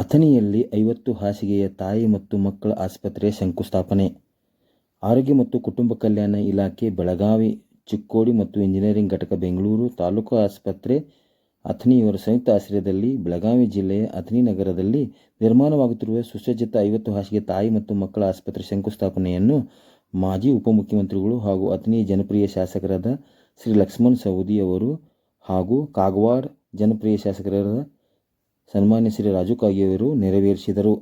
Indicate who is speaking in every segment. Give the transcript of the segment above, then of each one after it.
Speaker 1: ಅಥಣಿಯಲ್ಲಿ 50 ಹಾಸಿಗೆಯ ತಾಯಿ ಮತ್ತು ಮಕ್ಕಳ ಆಸ್ಪತ್ರೆ ಶಂಕುಸ್ಥಾಪನೆ. ಆರೋಗ್ಯ ಮತ್ತು ಕುಟುಂಬ ಕಲ್ಯಾಣ ಇಲಾಖೆ ಬೆಳಗಾವಿ, ಚಿಕ್ಕೋಡಿ ಮತ್ತು ಇಂಜಿನಿಯರಿಂಗ್ ಘಟಕ ಬೆಂಗಳೂರು ತಾಲೂಕು ಆಸ್ಪತ್ರೆ ಅಥಣಿ ಇವರ ಸಂಯುಕ್ತ ಆಶ್ರಯದಲ್ಲಿ ಬೆಳಗಾವಿ ಜಿಲ್ಲೆಯ ಅಥಣಿ ನಗರದಲ್ಲಿ ನಿರ್ಮಾಣವಾಗುತ್ತಿರುವ ಸುಸಜ್ಜಿತ 50 ಹಾಸಿಗೆ ತಾಯಿ ಮತ್ತು ಮಕ್ಕಳ ಆಸ್ಪತ್ರೆ ಶಂಕುಸ್ಥಾಪನೆಯನ್ನು ಮಾಜಿ ಉಪಮುಖ್ಯಮಂತ್ರಿಗಳು ಹಾಗೂ ಅಥಣಿ ಜನಪ್ರಿಯ ಶಾಸಕರಾದ ಶ್ರೀ ಲಕ್ಷ್ಮಣ ಸವದಿ ಅವರು ಹಾಗೂ ಕಾಗವಾಡ ಜನಪ್ರಿಯ ಶಾಸಕರಾದ ಸನ್ಮಾನ್ಯ ಶ್ರೀ ರಾಜು ಕಾಗೆಯವರು ನೆರವೇರಿಸಿದರು.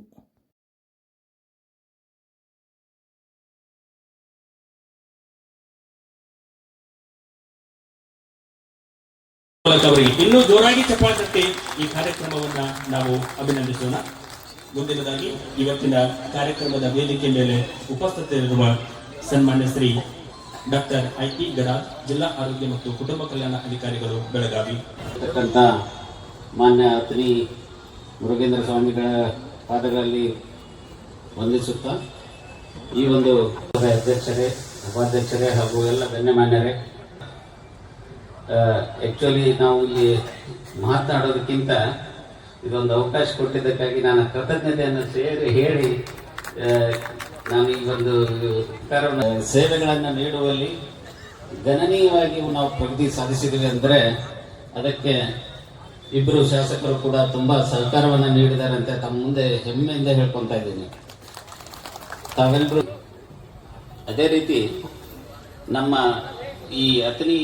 Speaker 2: ಅವರಿಗೆ ಇನ್ನೂ ಜೋರಾಗಿ ಚಪ್ಪಾಳೆ ತಟ್ಟಿ ಈ ಕಾರ್ಯಕ್ರಮವನ್ನ ನಾವು ಅಭಿನಂದಿಸೋಣ. ಮುಂದಿನದಾಗಿ ಇವತ್ತಿನ ಕಾರ್ಯಕ್ರಮದ ವೇದಿಕೆ ಮೇಲೆ ಉಪಸ್ಥಿತರಿರುವ ಸನ್ಮಾನ್ಯ ಶ್ರೀ ಡಾಕ್ಟರ್ ಐ.ಪಿ. ಗಡಾದ್, ಜಿಲ್ಲಾ ಆರೋಗ್ಯ ಮತ್ತು ಕುಟುಂಬ ಕಲ್ಯಾಣ ಅಧಿಕಾರಿಗಳು, ಬೆಳಗಾವಿ.
Speaker 3: ಮಾನ್ಯ ಅಥಣಿ ಮುರುಗೇಂದ್ರ ಸ್ವಾಮಿಗಳ ಪಾದಗಳಲ್ಲಿ ವಂದಿಸುತ್ತಾ ಈ ಒಂದು ಅಧ್ಯಕ್ಷರೇ, ಉಪಾಧ್ಯಕ್ಷರೇ ಹಾಗೂ ಎಲ್ಲ ಗಣ್ಯಮಾನ್ಯರೇ, ಆ್ಯಕ್ಚುಲಿ ನಾವು ಇಲ್ಲಿ ಮಾತನಾಡೋದಕ್ಕಿಂತ ಇದೊಂದು ಅವಕಾಶ ಕೊಟ್ಟಿದ್ದಕ್ಕಾಗಿ ನಾನು ಕೃತಜ್ಞತೆಯನ್ನು ಹೇಳಿ ನಾನು ಈ ಒಂದು ಸೇವೆಗಳನ್ನು ನೀಡುವಲ್ಲಿ ಗಣನೀಯವಾಗಿ ನಾವು ಪ್ರಗತಿ ಸಾಧಿಸಿದ್ದೀವಿ ಅಂದರೆ ಅದಕ್ಕೆ ಇಬ್ಬರು ಶಾಸಕರು ಕೂಡ ತುಂಬ ಸಹಕಾರವನ್ನು ನೀಡಿದ್ದಾರೆ ಅಂತ ತಮ್ಮ ಮುಂದೆ ಹೆಮ್ಮೆಯಿಂದ ಹೇಳ್ಕೊತಾ ಇದ್ದೀನಿ. ತಾವೆಲ್ಲರೂ ಅದೇ ರೀತಿ ನಮ್ಮ ಈ ಅಥಣಿ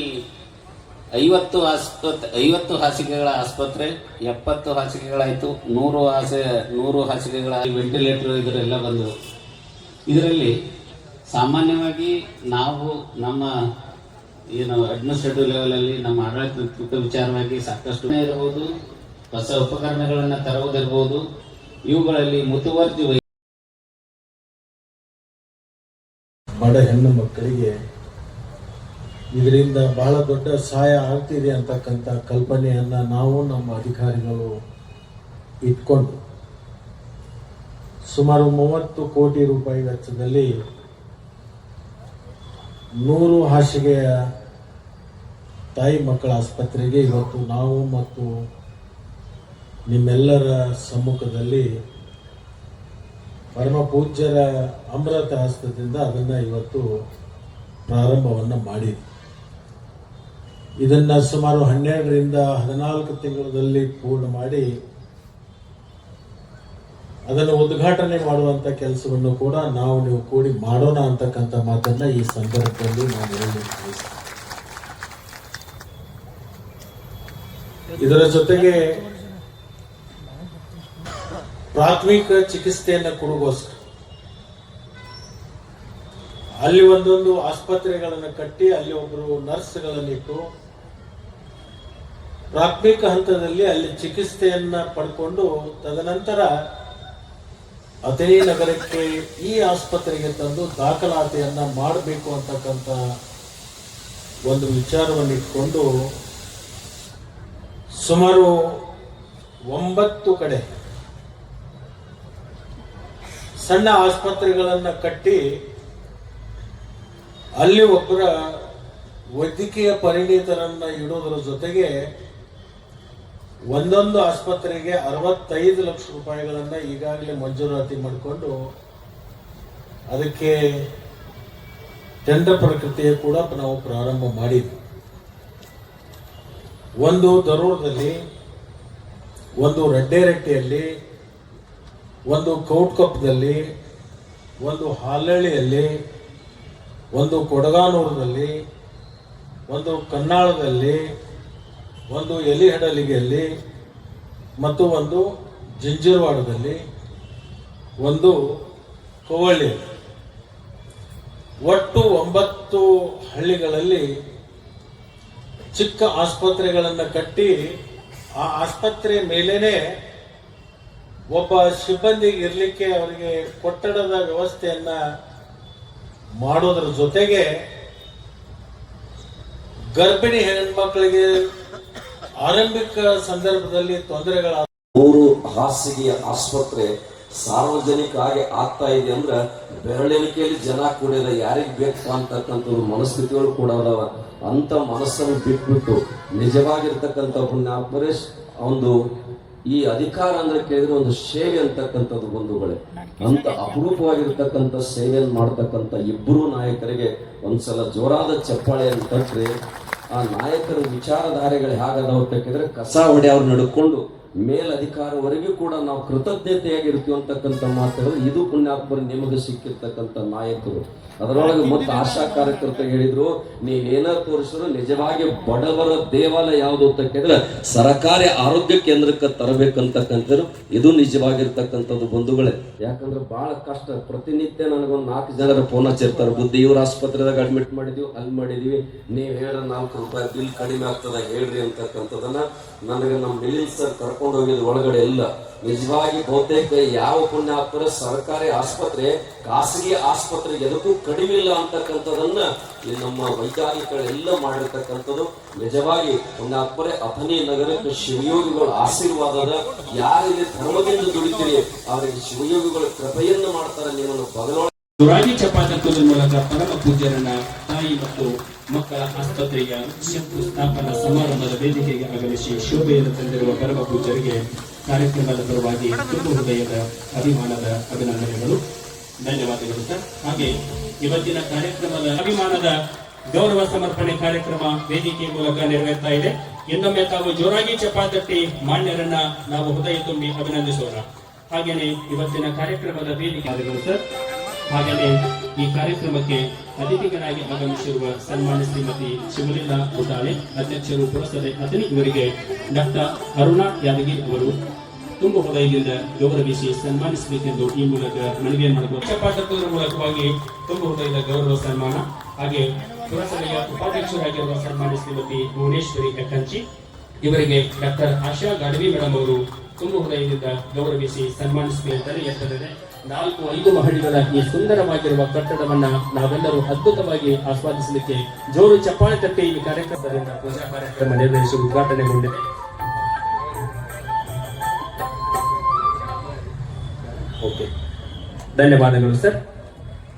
Speaker 3: 50 ಹಾಸಿಗೆಗಳ ಆಸ್ಪತ್ರೆ 70 ಹಾಸಿಗೆಗಳಾಯಿತು, 100 ಹಾಸಿಗೆಗಳ ವೆಂಟಿಲೇಟರ್ ಇದರೆಲ್ಲ ಬಂದು ಇದರಲ್ಲಿ ಸಾಮಾನ್ಯವಾಗಿ ನಾವು ನಮ್ಮ ಏನು ಅಡ್ಮಿನಿಸ್ಟ್ರೇಟಿವ್ ಲೆವೆಲಲ್ಲಿ ನಮ್ಮ ಆಡಳಿತ ವಿಚಾರವಾಗಿ ಸಾಕಷ್ಟು ಇರಬಹುದು, ಹೊಸ ಉಪಕರಣಗಳನ್ನು ತರುವುದಿರಬಹುದು, ಇವುಗಳಲ್ಲಿ ಮುತುವರ್ಜಿ
Speaker 4: ಬಡ ಹೆಣ್ಣು ಮಕ್ಕಳಿಗೆ ಇದರಿಂದ ಬಹಳ ದೊಡ್ಡ ಸಹಾಯ ಆಗ್ತಿದೆ ಅಂತಕ್ಕಂಥ ಕಲ್ಪನೆಯನ್ನು ನಾವು ನಮ್ಮ ಅಧಿಕಾರಿಗಳು ಇಟ್ಕೊಂಡು ಸುಮಾರು 30 ಕೋಟಿ ರೂಪಾಯಿ ವೆಚ್ಚದಲ್ಲಿ 100 ಹಾಸಿಗೆಯ ತಾಯಿ ಮಕ್ಕಳ ಆಸ್ಪತ್ರೆಗೆ ಇವತ್ತು ನಾವು ಮತ್ತು ನಿಮ್ಮೆಲ್ಲರ ಸಮ್ಮುಖದಲ್ಲಿ ಪರಮ ಪೂಜ್ಯರ ಅಮೃತ ಹಸ್ತದಿಂದ ಅದನ್ನು ಇವತ್ತು ಪ್ರಾರಂಭವನ್ನು ಮಾಡಿದ್ವಿ. ಇದನ್ನು ಸುಮಾರು 12ರಿಂದ 14 ತಿಂಗಳಲ್ಲಿ ಪೂರ್ಣ ಮಾಡಿ ಅದನ್ನು ಉದ್ಘಾಟನೆ ಮಾಡುವಂಥ ಕೆಲಸವನ್ನು ಕೂಡ ನೀವು ಕೂಡಿ ಮಾಡೋಣ ಅಂತಕ್ಕಂಥ ಮಾತನ್ನ ಈ ಸಂದರ್ಭದಲ್ಲಿ ನಾನು ಹೇಳಲಿಕ್ಕೆ. ಇದರ ಜೊತೆಗೆ ಪ್ರಾಥಮಿಕ ಚಿಕಿತ್ಸೆಯನ್ನು ಕೊಡುಗೋಸ್ಕರ ಅಲ್ಲಿ ಒಂದೊಂದು ಆಸ್ಪತ್ರೆಗಳನ್ನು ಕಟ್ಟಿ ಅಲ್ಲಿ ಒಬ್ಬರು ನರ್ಸ್ಗಳನ್ನಿಟ್ಟು ಪ್ರಾಥಮಿಕ ಹಂತದಲ್ಲಿ ಅಲ್ಲಿ ಚಿಕಿತ್ಸೆಯನ್ನ ಪಡ್ಕೊಂಡು ತದನಂತರ ಅಥಣಿ ನಗರಕ್ಕೆ ಈ ಆಸ್ಪತ್ರೆಗೆ ತಂದು ದಾಖಲಾತಿಯನ್ನ ಮಾಡಬೇಕು ಅಂತಕ್ಕಂಥ ಒಂದು ವಿಚಾರವನ್ನು ಇಟ್ಕೊಂಡು ಸುಮಾರು 9 ಕಡೆ ಸಣ್ಣ ಆಸ್ಪತ್ರೆಗಳನ್ನು ಕಟ್ಟಿ ಅಲ್ಲಿ ಒಬ್ಬರ ವೈದ್ಯಕೀಯ ಪರಿಣಿತರನ್ನ ಇಡೋದರ ಜೊತೆಗೆ ಒಂದೊಂದು ಆಸ್ಪತ್ರೆಗೆ 65 ಲಕ್ಷ ರೂಪಾಯಿಗಳನ್ನು ಈಗಾಗಲೇ ಮಂಜೂರಾತಿ ಮಾಡಿಕೊಂಡು ಅದಕ್ಕೆ ಟೆಂಡರ್ ಪ್ರಕ್ರಿಯೆ ಕೂಡ ನಾವು ಪ್ರಾರಂಭ ಮಾಡಿದ್ವಿ. ಒಂದು ದರೂರದಲ್ಲಿ, ಒಂದು ರೆಡ್ಡೇರೆಟ್ಟಿಯಲ್ಲಿ, ಒಂದು ಕೌಟ್ಕಪ್ಪದಲ್ಲಿ, ಒಂದು ಹಾಲಳ್ಳಿಯಲ್ಲಿ, ಒಂದು ಕೊಡಗಾನೂರದಲ್ಲಿ, ಒಂದು ಕನ್ನಾಳದಲ್ಲಿ, ಒಂದು ಎಲಿಹಡಲಿಗೆಯಲ್ಲಿ ಮತ್ತು ಒಂದು ಜಿಂಜಿರವಾಡದಲ್ಲಿ, ಒಂದು ಕೋವಳ್ಳಿಯಲ್ಲಿ, ಒಟ್ಟು 9 ಹಳ್ಳಿಗಳಲ್ಲಿ ಚಿಕ್ಕ ಆಸ್ಪತ್ರೆಗಳನ್ನು ಕಟ್ಟಿ ಆ ಆಸ್ಪತ್ರೆ ಮೇಲೇನೆ ಒಬ್ಬ ಸಿಬ್ಬಂದಿಗೆ ಇರಲಿಕ್ಕೆ ಅವರಿಗೆ ಕೊಠಡದ ವ್ಯವಸ್ಥೆಯನ್ನ ಮಾಡೋದ್ರ ಜೊತೆಗೆ ಗರ್ಭಿಣಿ ಹೆಣ್ಮಕ್ಳಿಗೆ ಆರಂಭಿಕ ಸಂದರ್ಭದಲ್ಲಿ ತೊಂದರೆಗಳ
Speaker 5: 100 ಹಾಸಿಗೆಯ ಆಸ್ಪತ್ರೆ ಸಾರ್ವಜನಿಕ ಆಗಿ ಆಗ್ತಾ ಇದೆ ಅಂದ್ರೆ ಬೆರಳೆಣಿಕೆಯಲ್ಲಿ ಜನ ಕೂಡಿದ ಯಾರಿಗೆ ಬೇಕು ಅಂತಕ್ಕಂಥ ಮನಸ್ಥಿತಿಗಳು ಕೂಡ ಅದಾವ. ಅಂತ ಮನಸ್ಸನ್ನು ಬಿಟ್ಬಿಟ್ಟು ನಿಜವಾಗಿರ್ತಕ್ಕಂಥ ಪುಣ್ಯಾತ್ಮರೇಶ್ ಒಂದು ಈ ಅಧಿಕಾರ ಅಂದ್ರೆ ಕೇಳಿದ್ರೆ ಒಂದು ಸೇವೆ ಅಂತಕ್ಕಂಥದ್ದು ಬಂಧುಗಳೇ, ಅಂತ ಅಪರೂಪವಾಗಿರ್ತಕ್ಕಂಥ ಸೇವೆಯನ್ನು ಮಾಡ್ತಕ್ಕಂಥ ಇಬ್ಬರು ನಾಯಕರಿಗೆ ಒಂದ್ಸಲ ಜೋರಾದ ಚಪ್ಪಾಳೆಯನ್ನು ತಟ್ಟರೆ ಆ ನಾಯಕರ ವಿಚಾರಧಾರೆಗಳು ಹೇಗದಾವ ಅಂತಕ್ಕಿದ್ರೆ ಕಸ ಹೊಡೆ ಅವ್ರು ನಡ್ಕೊಂಡು ಮೇಲಧಿಕಾರವರೆಗೂ ಕೂಡ ನಾವು ಕೃತಜ್ಞತೆಯಾಗಿರ್ತೀವಿ ಅಂತಕ್ಕಂಥ ಮಾತುಗಳು ಇದು ಪುಣ್ಯಾತ್ಮರು ನಿಮಗೆ ಸಿಕ್ಕಿರ್ತಕ್ಕಂಥ ನಾಯಕರು. ಅದರೊಳಗೆ ಮತ್ತೆ ಆಶಾ ಕಾರ್ಯಕರ್ತ ಹೇಳಿದ್ರು, ನೀವೇನ ತೋರಿಸಿದ್ರು ನಿಜವಾಗಿ ಬಡವರ ದೇವಾಲಯ ಯಾವುದು ಅಂತ ಕೇಳಿದ್ರೆ ಸರ್ಕಾರಿ ಆರೋಗ್ಯ ಕೇಂದ್ರಕ್ಕೆ ತರಬೇಕಂತಕ್ಕಂಥದ್ದು ಇದು ನಿಜವಾಗಿರ್ತಕ್ಕಂಥದ್ದು ಬಂಧುಗಳೇ. ಯಾಕಂದ್ರೆ ಬಹಳ ಕಷ್ಟ. ಪ್ರತಿನಿತ್ಯ ನನಗೊಂದು 4 ಜನರ ಫೋನ್ ಹಚ್ಚಿರ್ತಾರೆ, ಬುದ್ಧಿ ಇವ್ರ ಆಸ್ಪತ್ರೆದಾಗ ಅಡ್ಮಿಟ್ ಮಾಡಿದ್ವಿ, ಅಲ್ಲಿ ಮಾಡಿದೀವಿ, ನೀವು ಹೇಳ್ರ 4 ರೂಪಾಯಿ ಬಿಲ್ ಕಡಿಮೆ ಆಗ್ತದ ಹೇಳ್ರಿ ಅಂತಕ್ಕಂಥದನ್ನ ನನಗೆ ನಮ್ಮ ಮಿಲಿನ್ ಸರ್ ಕರ್ಕೊಂಡು ಹೋಗಿದ್ ಒಳಗಡೆ ಇಲ್ಲ. ನಿಜವಾಗಿ ಬಹುತೇಕ ಯಾವ ಪುಣ್ಯಾತ್ಮರ ಸರ್ಕಾರಿ ಆಸ್ಪತ್ರೆ ಖಾಸಗಿ ಆಸ್ಪತ್ರೆ ಎದಕ್ಕೂ ಕಡಿಮೆ ಇಲ್ಲ ಅಂತಕ್ಕಂಥದನ್ನ ಈ ನಮ್ಮ ವೈಜ್ಞಾನಿಕಗಳೆಲ್ಲ ಮಾಡಿರ್ತಕ್ಕಂಥದ್ದು. ನಿಜವಾಗಿ ಪುಣ್ಯಾತ್ಮರೇ ಅಥಣಿ ನಗರಕ್ಕೆ ಶಿವಯೋಗಿಗಳ ಆಶೀರ್ವಾದದ ಯಾರಿಗೆ ಧರ್ಮದಿಂದ ದುಡಿತೀರಿ ಅವರಿಗೆ ಶಿವಯೋಗಿಗಳ ಕೃಪೆಯನ್ನು ಮಾಡ್ತಾರೆ. ನಿಮ್ಮನ್ನು ಬದಲಾವಣೆ
Speaker 2: ದುರಾಗಿ ಚಪಾತಕ್ಕದ ಮೂಲಕ ಪರಮ ಪೂಜ್ಯರನ್ನ ತಾಯಿ ಮತ್ತು ಮಕ್ಕಳ ಆಸ್ಪತ್ರೆಯ ಶಂಕುಸ್ಥಾಪನಾ ಸಮಾರಂಭದ ವೇದಿಕೆಗೆ ಆಗಮಿಸಿ ಶೋಭೆಯನ್ನು ತಂದಿರುವ ಪರಮ ಪೂಜ್ಯರಿಗೆ ಕಾರ್ಯಕ್ರಮದ ಪರವಾಗಿ ತುಂಬ ಹೃದಯದ ಅಭಿಮಾನದ ಅಭಿನಂದನೆಗಳು, ಧನ್ಯವಾದಗಳು ಸರ್. ಹಾಗೆ ಇವತ್ತಿನ ಕಾರ್ಯಕ್ರಮದ ಅಭಿಮಾನದ ಗೌರವ ಸಮರ್ಪಣೆ ಕಾರ್ಯಕ್ರಮ ವೇದಿಕೆ ಮೂಲಕ ನೆರವೇರ್ತಾ ಇದೆ. ಇನ್ನೊಮ್ಮೆ ತಾವು ಜೋರಾಗಿ ಚಪಾತಟ್ಟಿ ಮಾನ್ಯರನ್ನ ನಾವು ಹೃದಯ ತುಂಬಿ ಅಭಿನಂದಿಸೋಣ. ಹಾಗೇನೆ ಇವತ್ತಿನ ಕಾರ್ಯಕ್ರಮದ ವೇದಿಕೆ ಸರ್. ಹಾಗೆಯೇ ಈ ಕಾರ್ಯಕ್ರಮಕ್ಕೆ ಅತಿಥಿಗಳಾಗಿ ಆಗಮಿಸಿರುವ ಸನ್ಮಾನ್ಯ ಶ್ರೀಮತಿ ಶಿವಲೀಲಾ ಉಟಾಳೆ, ಅಧ್ಯಕ್ಷರು ಪುರಸಭೆ ಅಥಣಿ, ಇವರಿಗೆ ಡಾಕ್ಟರ್ ಅರುಣಾ ಯಾದಗಿರಿ ಅವರು ತುಂಬ ಹೃದಯದಿಂದ ಗೌರವಿಸಿ ಸನ್ಮಾನಿಸಬೇಕೆಂದು ಈ ಮೂಲಕ ಮನವಿ ಮಾಡಬಹುದು. ಚಪಾತಕ್ಕರ ಮೂಲಕವಾಗಿ ತುಂಬ ಹೃದಯದ ಗೌರವ ಸನ್ಮಾನ. ಹಾಗೆ ಪುರಸಭೆಯ ಉಪಾಧ್ಯಕ್ಷರಾಗಿರುವ ಸನ್ಮಾನ್ಯ ಶ್ರೀಮತಿ ಭುವನೇಶ್ವರಿ ಎಕ್ಕಂಚಿ, ಇವರಿಗೆ ಡಾಕ್ಟರ್ ಆಶಾ ಗಾಡವಿ ಮೇಡಮ್ ಅವರು ತುಂಬ ಹೃದಯದಿಂದ ಗೌರವಿಸಿ ಸನ್ಮಾನಿಸಬೇಕೆಂದರೆ ಎತ್ತರದೆ 4-5 ಮಹಡಿಗಳ ಈ ಸುಂದರವಾಗಿರುವ ಕಟ್ಟಡವನ್ನ ನಾವೆಲ್ಲರೂ ಅದ್ಭುತವಾಗಿ ಆಸ್ವಾದಿಸಲಿಕ್ಕೆ ಜೋರು ಚಪ್ಪಾಳೆ ತಟ್ಟಿ ಈ ಕಾರ್ಯಕ್ರಮದಿಂದ ಪೂಜಾ ಕಾರ್ಯಕ್ರಮ ನಿರ್ವಹಿಸಿ ಉದ್ಘಾಟನೆಗೊಂಡಿದೆ. ಓಕೆ, ಧನ್ಯವಾದಗಳು ಸರ್.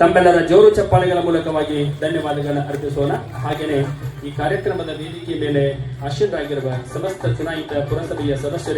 Speaker 2: ತಮ್ಮೆಲ್ಲರ ಜೋರು ಚಪ್ಪಾಳೆಗಳ ಮೂಲಕವಾಗಿ ಧನ್ಯವಾದಗಳನ್ನು ಅರ್ಪಿಸೋಣ. ಹಾಗೆಯೇ ಈ ಕಾರ್ಯಕ್ರಮದ ವೇದಿಕೆ ಮೇಲೆ ಆಶೀರ್ವರಾಗಿರುವ ಸಮಸ್ತ ಚುನಾಯಿತ ಪುರಸಭೆಯ ಸದಸ್ಯರಿಗೆ